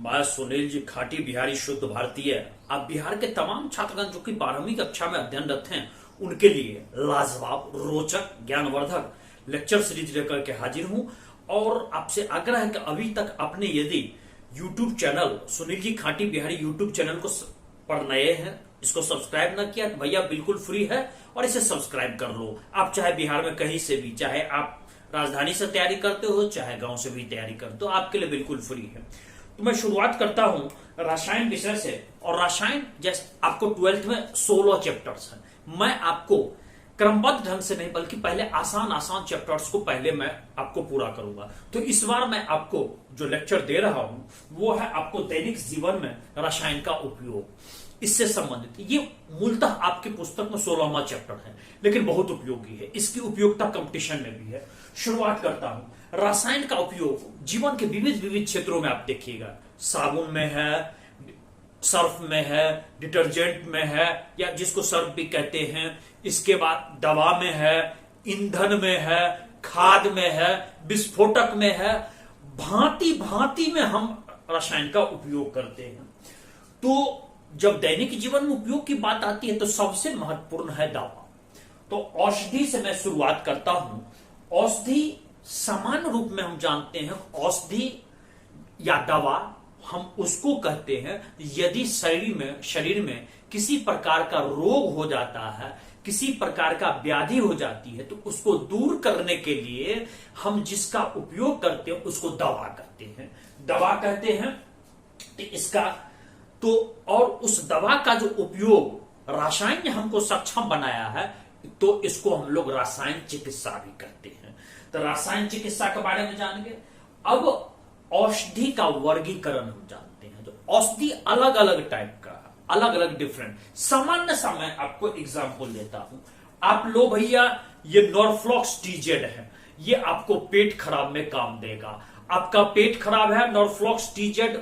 मैं सुनील जी खाटी बिहारी शुद्ध भारतीय। आप बिहार के तमाम छात्रगण जो कि 12वीं कक्षा में अध्ययनरत हैं उनके लिए लाजवाब रोचक ज्ञानवर्धक लेक्चर सीरीज लेकर के हाजिर हूं। और आपसे आग्रह है कि अभी तक आपने यदि यूट्यूब चैनल सुनील जी खाटी बिहारी यूट्यूब चैनल को पर नए हैं, इसको सब्सक्राइब ना किया तो भैया बिल्कुल फ्री है और इसे सब्सक्राइब कर लो। आप चाहे बिहार में कहीं से भी, चाहे आप राजधानी से तैयारी करते हो, चाहे गांव से भी तैयारी करते हो, आपके लिए बिल्कुल फ्री है। तो मैं शुरुआत करता हूं रसायन विषय से। और रसायन जैसे आपको 12th में 16 चैप्टर्स हैं। मैं आपको क्रमबद्ध ढंग से नहीं बल्कि पहले आसान आसान चैप्टर्स को पहले मैं आपको पूरा करूंगा। तो इस बार मैं आपको जो लेक्चर दे रहा हूं वो है आपको दैनिक जीवन में रसायन का उपयोग, इससे संबंधित। ये मूलतः आपकी पुस्तक में 16वां चैप्टर है लेकिन बहुत उपयोगी है। इसकी उपयोगिता कंपटीशन में भी है। शुरुआत करता हूं। रसायन का उपयोग जीवन के विविध विविध क्षेत्रों में आप देखिएगा। साबुन में है, सर्फ में है, डिटर्जेंट में है या जिसको सर्फ भी कहते हैं। इसके बाद दवा में है, ईंधन में है, खाद में है, विस्फोटक में है। भांति भांति में हम रसायन का उपयोग करते हैं। तो जब दैनिक जीवन में उपयोग की बात आती है तो सबसे महत्वपूर्ण है दवा। तो औषधि से मैं शुरुआत करता हूं। औषधि सामान्य रूप में हम जानते हैं, औषधि या दवा हम उसको कहते हैं यदि शरीर में किसी प्रकार का रोग हो जाता है, किसी प्रकार का व्याधि हो जाती है, तो उसको दूर करने के लिए हम जिसका उपयोग करते हैं उसको दवा कहते हैं। दवा कहते हैं इसका तो। और उस दवा का जो उपयोग रसायन ने हमको सक्षम बनाया है तो इसको हम लोग रसायन चिकित्सा भी कहते हैं। तो रसायन चिकित्सा के बारे में जानेंगे। अब औषधि का वर्गीकरण हम जानते हैं। तो औषधि अलग अलग टाइप का, अलग अलग डिफरेंट। सामान्य सा मैं आपको एग्जांपल देता हूं। आप लो भैया, ये नॉर्फ्लॉक्स टीजेड है, ये आपको पेट खराब में काम देगा। आपका पेट खराब है, नॉर्फ्लॉक्स टीजेड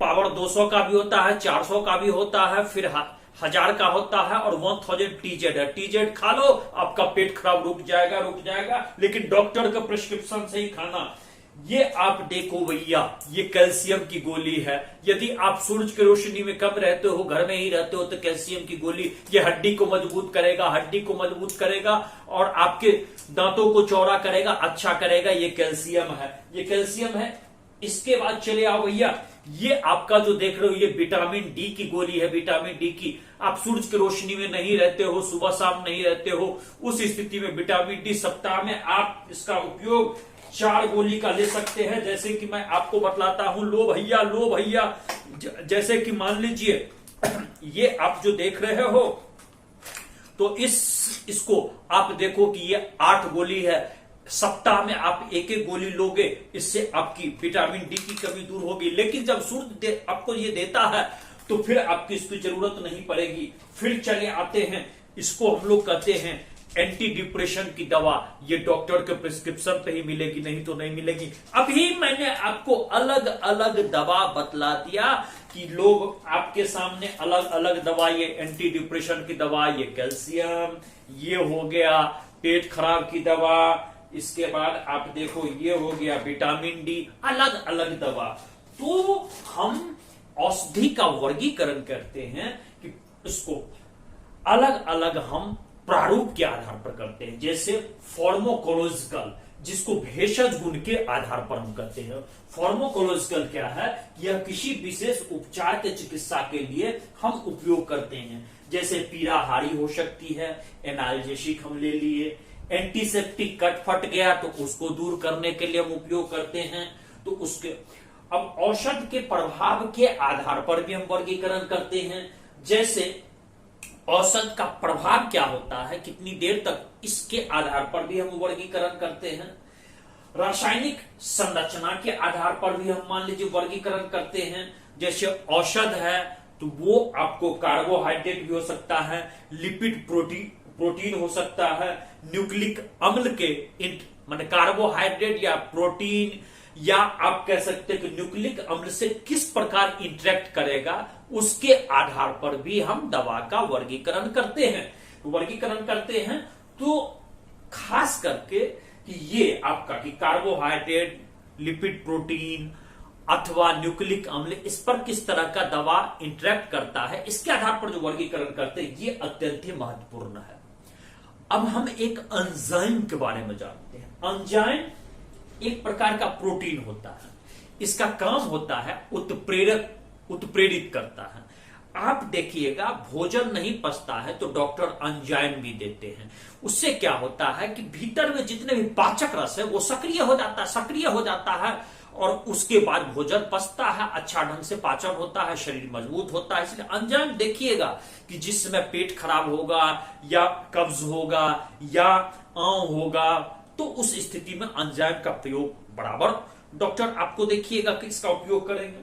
पावर 200 का भी होता है, 400 का भी होता है, फिर 1000 का होता है और 1000 टीजेड है। टीजेड खा लो, आपका पेट खराब रुक जाएगा, लेकिन डॉक्टर का प्रिस्क्रिप्शन से ही खाना। ये आप देखो भैया, ये कैल्शियम की गोली है। यदि आप सूरज की रोशनी में कम रहते हो, घर में ही रहते हो, तो कैल्शियम की गोली ये हड्डी को मजबूत करेगा और आपके दांतों को चौड़ा करेगा, अच्छा करेगा। ये कैल्शियम है। इसके बाद चले आओ भैया, ये आपका जो देख रहे हो ये विटामिन डी की गोली है। विटामिन डी की, आप सूरज की रोशनी में नहीं रहते हो, सुबह शाम नहीं रहते हो, उस स्थिति में विटामिन डी सप्ताह में आप इसका उपयोग 4 गोली का ले सकते हैं। जैसे कि मैं आपको बतलाता हूं, लो भैया, जैसे कि मान लीजिए ये आप जो देख रहे हो तो इसको आप देखो कि ये 8 गोली है। सप्ताह में आप एक एक गोली लोगे, इससे आपकी विटामिन डी की कमी दूर होगी। लेकिन जब सूर्य आपको ये देता है तो फिर आपकी इसकी जरूरत नहीं पड़ेगी। फिर चले आते हैं, इसको हम लोग कहते हैं एंटी डिप्रेशन की दवा। ये डॉक्टर के प्रिस्क्रिप्शन पे ही मिलेगी, नहीं तो नहीं मिलेगी। अभी मैंने आपको अलग अलग दवा बतला दिया कि लोग आपके सामने अलग अलग दवा, ये एंटी डिप्रेशन की दवा, ये कैल्शियम, ये हो गया पेट खराब की दवा। इसके बाद आप देखो ये हो गया विटामिन डी, अलग अलग दवा। तो हम औषधि का वर्गीकरण करते हैं कि इसको अलग अलग हम प्रारूप के आधार पर करते हैं। जैसे फार्माकोलॉजिकल, जिसको भेषज गुण के आधार पर हम करते हैं। फार्माकोलॉजिकल क्या है? यह किसी विशेष उपचार के चिकित्सा के लिए हम उपयोग करते हैं। जैसे पीड़ाहारी हो सकती है, एनाल्जेसिक हम ले लिए, एंटीसेप्टिक कट फट गया तो उसको दूर करने के लिए हम उपयोग करते हैं। तो उसके अब औषध के प्रभाव के आधार पर भी हम वर्गीकरण करते हैं। जैसे औषध का प्रभाव क्या होता है, कितनी देर तक, इसके आधार पर भी हम वर्गीकरण करते हैं। रासायनिक संरचना के आधार पर भी हम मान लीजिए वर्गीकरण करते हैं। जैसे औषध है तो वो आपको कार्बोहाइड्रेट भी हो सकता है, लिपिड प्रोटीन हो सकता है, न्यूक्लिक अम्ल के माने कार्बोहाइड्रेट या प्रोटीन, या आप कह सकते हैं कि न्यूक्लिक अम्ल से किस प्रकार इंटरेक्ट करेगा, उसके आधार पर भी हम दवा का वर्गीकरण करते हैं। तो खास करके कि ये आपका कि कार्बोहाइड्रेट, लिपिड प्रोटीन अथवा न्यूक्लिक अम्ल, इस पर किस तरह का दवा इंटरेक्ट करता है, इसके आधार पर जो वर्गीकरण करते हैं ये अत्यंत ही महत्वपूर्ण है। अब हम एक एंजाइम के बारे में जानते हैं। एंजाइम एक प्रकार का प्रोटीन होता है, इसका काम होता है उत्प्रेरित करता है। आप देखिएगा भोजन नहीं पचता है तो डॉक्टर एंजाइम भी देते हैं। उससे क्या होता है कि भीतर में जितने भी पाचक रस है वो सक्रिय हो जाता है और उसके बाद भोजन पचता है, अच्छा ढंग से पाचन होता है, शरीर मजबूत होता है। इसलिए एंजाइम देखिएगा कि जिस समय पेट खराब होगा या कब्ज होगा या आंव होगा तो उस स्थिति में एंजाइम का प्रयोग बराबर डॉक्टर आपको देखिएगा कि इसका उपयोग करेंगे।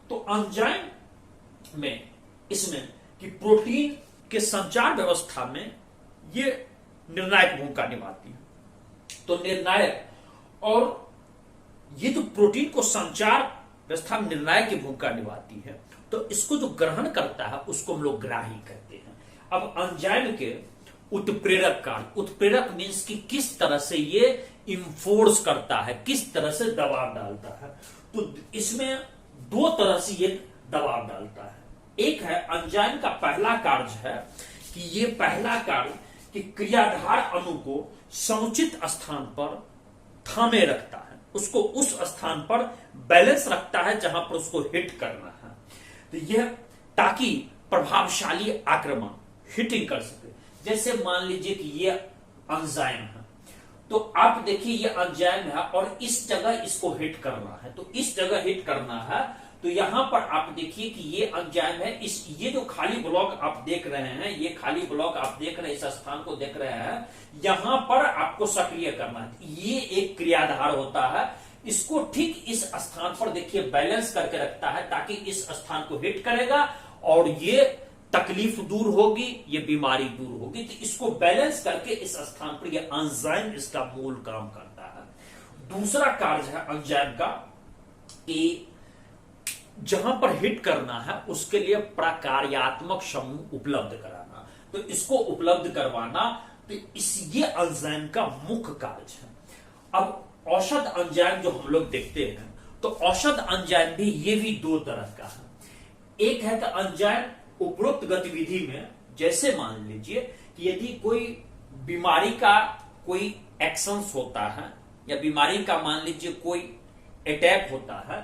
तो एंजाइम में इसमें कि प्रोटीन के संचार व्यवस्था में ये निर्णायक भूमिका निभाती है। तो निर्णायक और ये जो प्रोटीन को संचार व्यवस्था में निर्णायक की भूमिका निभाती है तो इसको जो ग्रहण करता है उसको हम लोग ग्राही कहते हैं। अब एंजाइम के उत्प्रेरक कार्य, उत्प्रेरक मीन्स कि किस तरह से ये इंफोर्स करता है, किस तरह से दबाव डालता है। तो इसमें दो तरह से ये दबाव डालता है। एक है एंजाइम का पहला कार्य है कि ये पहला कार्य कि क्रियाधार अणु को समुचित स्थान पर थामे रखता है, उसको उस स्थान पर बैलेंस रखता है जहां पर उसको हिट करना है। तो यह ताकि प्रभावशाली आक्रमण हिटिंग कर सके। जैसे मान लीजिए कि ये एंजाइम है तो आप देखिए ये एंजाइम है और इस जगह इसको हिट करना है, तो इस जगह हिट करना है तो यहां पर आप देखिए कि ये एंजाइम है। ये जो खाली ब्लॉक आप देख रहे हैं, ये खाली ब्लॉक आप देख रहे हैं, इस स्थान को देख रहे हैं, यहां पर आपको सक्रिय करना है। ये एक क्रियाधार होता है, इसको ठीक इस स्थान पर देखिए बैलेंस करके रखता है ताकि इस स्थान को हिट करेगा और ये तकलीफ दूर होगी, ये बीमारी दूर होगी। तो इसको बैलेंस करके इस स्थान पर ये एंजाइम इसका मूल काम करता है। दूसरा कार्य है एंजाइम का कि जहां पर हिट करना है उसके लिए प्रकार्यात्मक समूह उपलब्ध कराना, तो इसको उपलब्ध करवाना, तो ये एंजाइम का मुख्य कार्य है। अब औषध एंजाइम जो हम लोग देखते हैं तो औषध एंजाइम भी ये भी दो तरह का है। एक है कि एंजाइम उपरोक्त गतिविधि में, जैसे मान लीजिए कि यदि कोई बीमारी का कोई एक्शंस होता है या बीमारी का मान लीजिए कोई अटैक होता है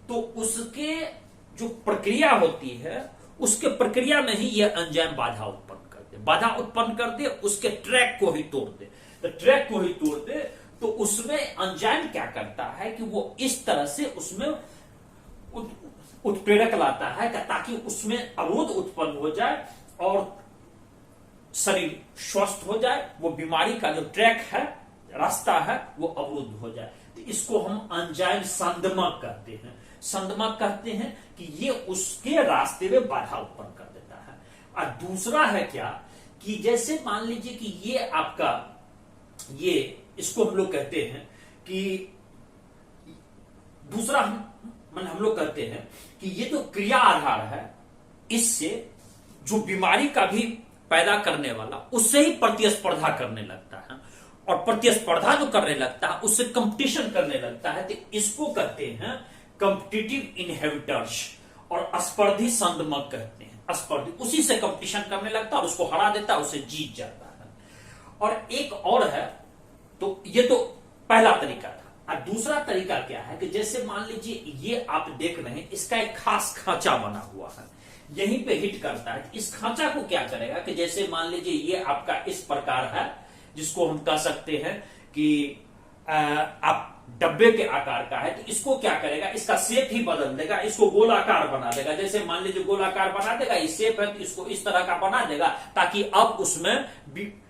तो उसके जो प्रक्रिया होती है उसके प्रक्रिया में ही यह एंजाइम बाधा उत्पन्न कर दे, उसके ट्रैक को ही तोड़ दे। तो ट्रैक को ही तोड़ दे तो उसमें एंजाइम क्या करता है कि वो इस तरह से उसमें उत्प्रेरक लाता है ताकि उसमें अवरोध उत्पन्न हो जाए और शरीर स्वस्थ हो जाए, वो बीमारी का जो ट्रैक है, रास्ता है, वो अवरुद्ध हो जाए। तो इसको हम एंजाइम संदमक कहते हैं। संदमक कहते हैं कि ये उसके रास्ते में बाधा उत्पन्न कर देता है। और दूसरा है क्या कि जैसे मान लीजिए कि ये आपका ये इसको हम लोग कहते हैं कि दूसरा हम लोग कहते हैं कि ये जो क्रिया आधार है इससे जो बीमारी का भी पैदा करने वाला उससे ही प्रतिस्पर्धा करने लगता है और प्रतिस्पर्धा जो करने लगता है उससे कंपटीशन करने लगता है। तो इसको कहते हैं कॉम्पिटिटिव इनहिबिटर्स और स्पर्धी संदमक कहते हैं। स्पर्धी उसी से कंपटीशन करने लगता है और उसको हरा देता है, उसे जीत जाता है। और एक और है, तो ये तो पहला तरीका था। और दूसरा तरीका क्या है कि जैसे मान लीजिए ये आप देख रहे हैं, इसका एक खास खांचा बना हुआ है, यहीं पे हिट करता है। इस खांचा को क्या करेगा कि जैसे मान लीजिए ये आपका इस प्रकार है जिसको हम कह सकते हैं कि आप डब्बे के आकार का है, तो इसको क्या करेगा, इसका शेप ही बदल देगा, इसको गोलाकार बना देगा। जैसे मान लीजिए गोलाकार बना देगा, इस शेप है तो इसको इस तरह का बना देगा ताकि अब उसमें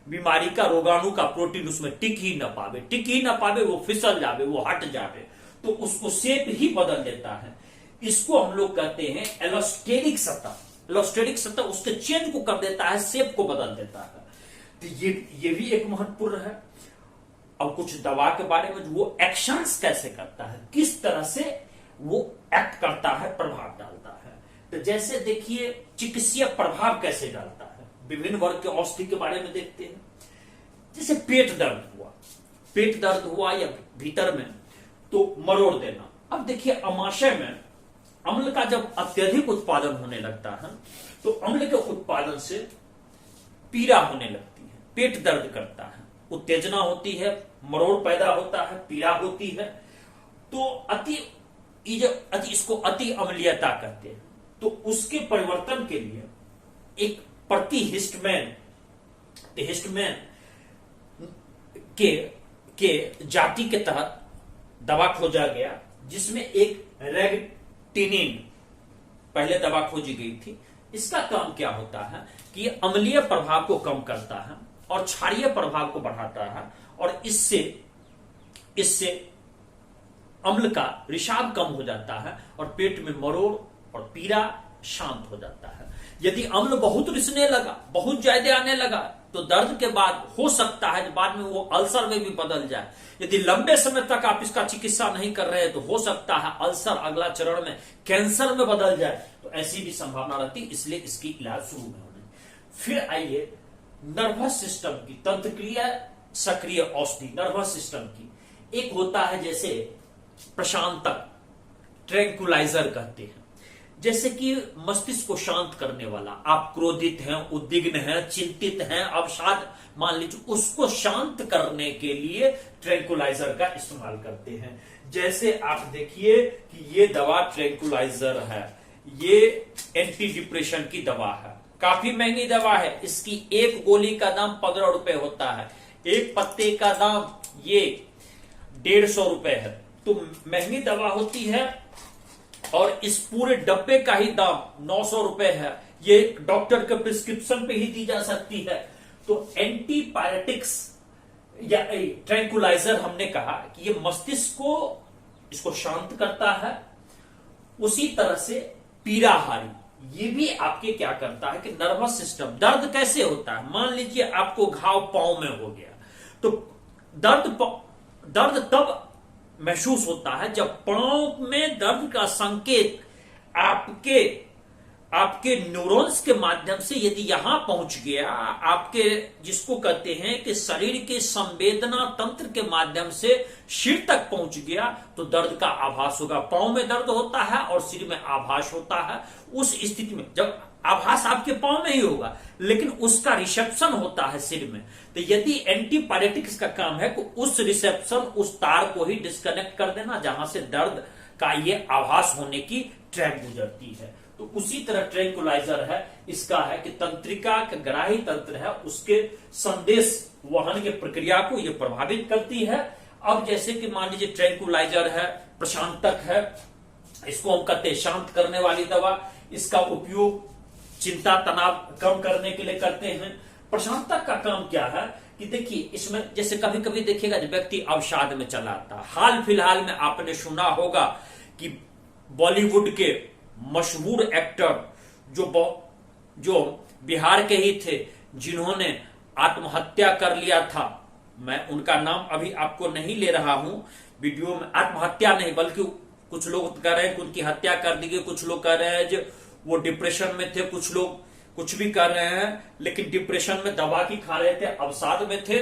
बीमारी का रोगाणु का प्रोटीन उसमें टिक ही न पावे, वो फिसल जावे, वो हट जावे, तो उसको शेप ही बदल देता है। इसको हम लोग कहते हैं एलोस्टेरिक सतह। एलोस्टेरिक सतह उसके चेंज को कर देता है, शेप को बदल देता है। तो ये भी एक महत्वपूर्ण है। अब कुछ दवा के बारे में, वो एक्शंस कैसे करता है, किस तरह से वो एक्ट करता है, प्रभाव डालता है। तो जैसे देखिए चिकित्सीय प्रभाव कैसे डालता है, विभिन्न वर्ग के औषधि के बारे में देखते हैं। जैसे पेट दर्द हुआ या भीतर में, तो मरोड़ देना, अब देखिए अमाशय में अम्ल का जब अत्यधिक उत्पादन होने लगता है तो अम्ल के उत्पादन से पीड़ा होने लगती है, पेट दर्द करता है, उत्तेजना होती है, मरोड़ पैदा होता है, पीड़ा होती है। तो इसको अति अम्लीयता कहते हैं। तो उसके परिवर्तन के लिए एक हिस्टमैन के जाति के तहत दवा खोजा गया, जिसमें एक रेगटिनिन पहले दवा खोजी गई थी। इसका काम क्या होता है कि ये अम्लीय प्रभाव को कम करता है और क्षारीय प्रभाव को बढ़ाता है, और इससे अम्ल का रिसाव कम हो जाता है और पेट में मरोड़ और पीड़ा शांत हो जाता है। यदि अम्ल बहुत रिसने लगा, बहुत ज्यादा आने लगा, तो दर्द के बाद हो सकता है कि बाद में वो अल्सर में भी बदल जाए। यदि लंबे समय तक आप इसका चिकित्सा नहीं कर रहे हैं तो हो सकता है अल्सर अगला चरण में कैंसर में बदल जाए, तो ऐसी भी संभावना रहती, इसलिए इसकी इलाज शुरू में होने। फिर आइए नर्वस सिस्टम की तंत्रिक्रिया सक्रिय औषधि। नर्वस सिस्टम की एक होता है जैसे प्रशांतक, ट्रैंकुलाइजर कहते हैं, जैसे कि मस्तिष्क को शांत करने वाला। आप क्रोधित हैं, उद्विग्न हैं, चिंतित हैं, अवसाद मान लीजिए, उसको शांत करने के लिए ट्रैंकुलाइजर का इस्तेमाल करते हैं। जैसे आप देखिए कि ये दवा ट्रैंकुलाइजर है, ये एंटी डिप्रेशन की दवा है, काफी महंगी दवा है। इसकी एक गोली का दाम 15 रुपए होता है, एक पत्ते का दाम ये 150 रुपए है। तो महंगी दवा होती है, और इस पूरे डब्बे का ही दाम 900 रुपए है। ये डॉक्टर के प्रिस्क्रिप्शन पे ही दी जा सकती है। तो एंटीपायरेटिक्स या ट्रैंकुलाइजर हमने कहा कि ये मस्तिष्क को इसको शांत करता है। उसी तरह से पीड़ाहारी ये भी आपके क्या करता है कि नर्वस सिस्टम, दर्द कैसे होता है, मान लीजिए आपको घाव पांव में हो गया, तो दर्द तब महसूस होता है जब पांव में दर्द का संकेत आपके न्यूरॉन्स के माध्यम से यदि यहां पहुंच गया, आपके जिसको कहते हैं कि शरीर के संवेदना तंत्र के माध्यम से सिर तक पहुंच गया, तो दर्द का आभास होगा। पांव में दर्द होता है और सिर में आभास होता है। उस स्थिति में जब आभास आपके पांव में ही होगा, लेकिन उसका रिसेप्शन होता है सिर में, तो यदि एंटीपायरेटिक्स का काम है तो उस रिसेप्शन, उस तार को ही डिस्कनेक्ट कर देना जहां से दर्द का ये आभास होने की ट्रैक गुजरती है। तो उसी तरह ट्रैंकुलाइजर है, इसका है कि तंत्रिका का ग्राही तंत्र है, उसके संदेश वहन की प्रक्रिया को ये प्रभावित करती है। अब जैसे कि मान लीजिए ट्रैंकुलाइजर है, प्रशांतक है, इसको हम कहते हैं शांत करने वाली दवा। इसका उपयोग चिंता तनाव कम करने के लिए करते हैं। प्रशांतक का काम क्या है कि देखिए इसमें जैसे कभी कभी देखिएगा व्यक्ति अवसाद में चला आता है। हाल फिलहाल में आपने सुना होगा कि बॉलीवुड के मशहूर एक्टर जो बिहार के ही थे, जिन्होंने आत्महत्या कर लिया था, मैं उनका नाम अभी आपको नहीं ले रहा हूं वीडियो में। आत्महत्या नहीं बल्कि कुछ लोग कह रहे हैं कि उनकी हत्या कर दी गई, कुछ लोग कह रहे हैं जो वो डिप्रेशन में थे, कुछ लोग कुछ भी कर रहे हैं, लेकिन डिप्रेशन में दवा की खा रहे थे, अवसाद में थे।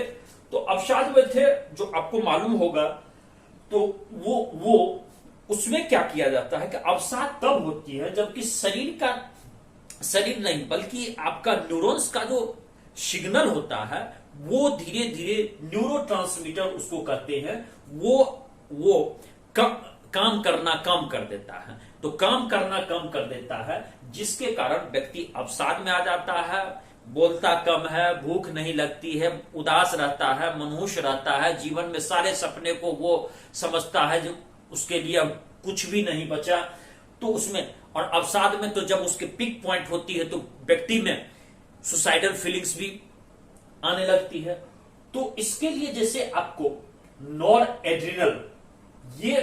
तो अवसाद में थे जो आपको मालूम होगा, तो वो उसमें क्या किया जाता है कि अवसाद तब होती है जबकि शरीर नहीं बल्कि आपका न्यूरॉन्स का जो सिग्नल होता है वो धीरे धीरे न्यूरोट्रांसमीटर उसको कहते हैं, वो काम करना कम कर देता है। तो काम करना कम कर देता है, जिसके कारण व्यक्ति अवसाद में आ जाता है, बोलता कम है, भूख नहीं लगती है, उदास रहता है, मनहूस रहता है, जीवन में सारे सपने को वो समझता है जो उसके लिए अब कुछ भी नहीं बचा। तो उसमें और अवसाद में तो जब उसके पीक पॉइंट होती है तो व्यक्ति में सुसाइडल फीलिंग्स भी आने लगती है। तो इसके लिए जैसे आपको नॉरएड्रेनल ये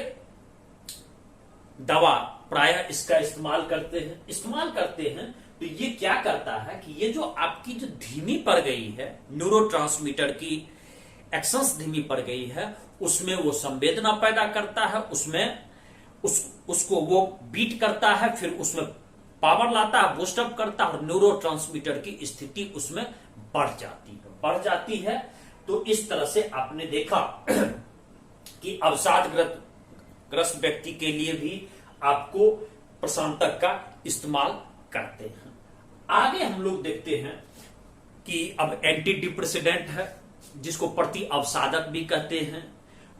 दवा प्रायः इसका इस्तेमाल करते हैं। तो ये क्या करता है कि ये जो आपकी जो धीमी पड़ गई है न्यूरोट्रांसमीटर की एक्शंस धीमी पड़ गई है, उसमें वो संवेदना पैदा करता है, उसमें उसको वो बीट करता है, फिर उसमें पावर लाता है, बूस्ट अप करता है, और न्यूरोट्रांसमीटर की स्थिति उसमें बढ़ जाती है। तो इस तरह से आपने देखा कि अवसादग्रस्त ग्रस्त व्यक्ति के लिए भी आपको प्रशांतक का इस्तेमाल करते हैं। आगे हम लोग देखते हैं कि अब एंटी डिप्रेसेडेंट है, जिसको प्रति अवसादक भी कहते हैं।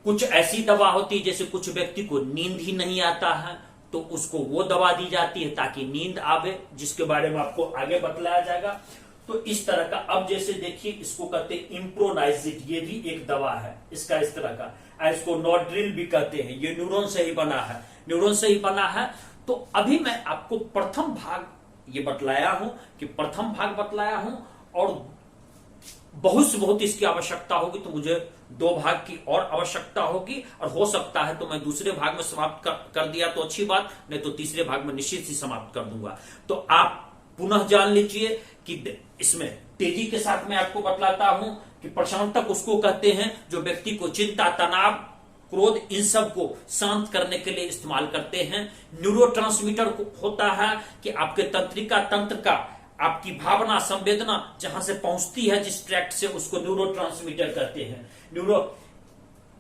कुछ ऐसी दवा होती है, जैसे कुछ व्यक्ति को नींद ही नहीं आता है तो उसको वो दवा दी जाती है ताकि नींद आवे, जिसके बारे में आपको आगे बतलाया जाएगा। तो इस तरह का, अब जैसे देखिए इसको कहते हैं इम्प्रोनाइजिट, ये भी एक दवा है इसका इस तरह का। इसको नॉड्रिल भी कहते हैं, ये न्यूरॉन से ही बना है, न्यूरॉन से ही बना है। तो अभी मैं आपको प्रथम भाग ये बतलाया हूं कि प्रथम भाग बतलाया हूं, और बहुत से बहुत इसकी आवश्यकता होगी तो मुझे 2 भाग की और आवश्यकता होगी, और हो सकता है तो मैं दूसरे भाग में समाप्त कर दिया तो अच्छी बात, नहीं तो तीसरे भाग में निश्चित ही समाप्त कर दूंगा। तो आप पुनः जान लीजिए कि इसमें तेजी के साथ मैं आपको बतलाता हूं कि प्रशांतक उसको कहते हैं जो व्यक्ति को चिंता, तनाव, क्रोध, इन सब को शांत करने के लिए इस्तेमाल करते हैं। न्यूरोट्रांसमीटर होता है कि आपके तंत्रिका तंत्र का, आपकी भावना, संवेदना जहां से पहुंचती है जिस ट्रैक्ट से, उसको न्यूरोट्रांसमीटर कहते हैं।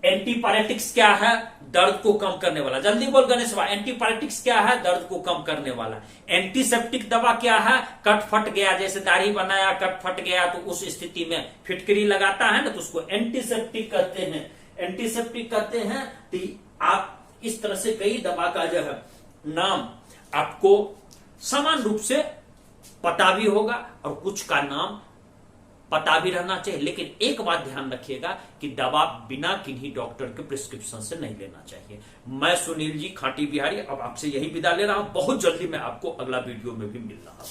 एंटीपायरेटिक्स क्या है? दर्द को कम करने वाला। जल्दी बोल गणेश भाई, एंटीपायरेटिक्स क्या है? दर्द को कम करने वाला। एंटीसेप्टिक दवा क्या है? कट फट गया, जैसे दाढ़ी बनाया कट फट गया तो उस स्थिति में फिटकरी लगाता है ना, तो उसको एंटीसेप्टिक कहते हैं। एंटीसेप्टिक कहते हैं। तो आप इस तरह से कई दवा का जो है नाम आपको समान रूप से पता भी होगा और कुछ का नाम पता भी रहना चाहिए। लेकिन एक बात ध्यान रखिएगा कि दवा बिना किन्हीं डॉक्टर के प्रिस्क्रिप्शन से नहीं लेना चाहिए। मैं सुनील जी खाटी बिहारी अब आपसे यही विदा ले रहा हूं। बहुत जल्दी मैं आपको अगला वीडियो में भी मिल रहा हूं।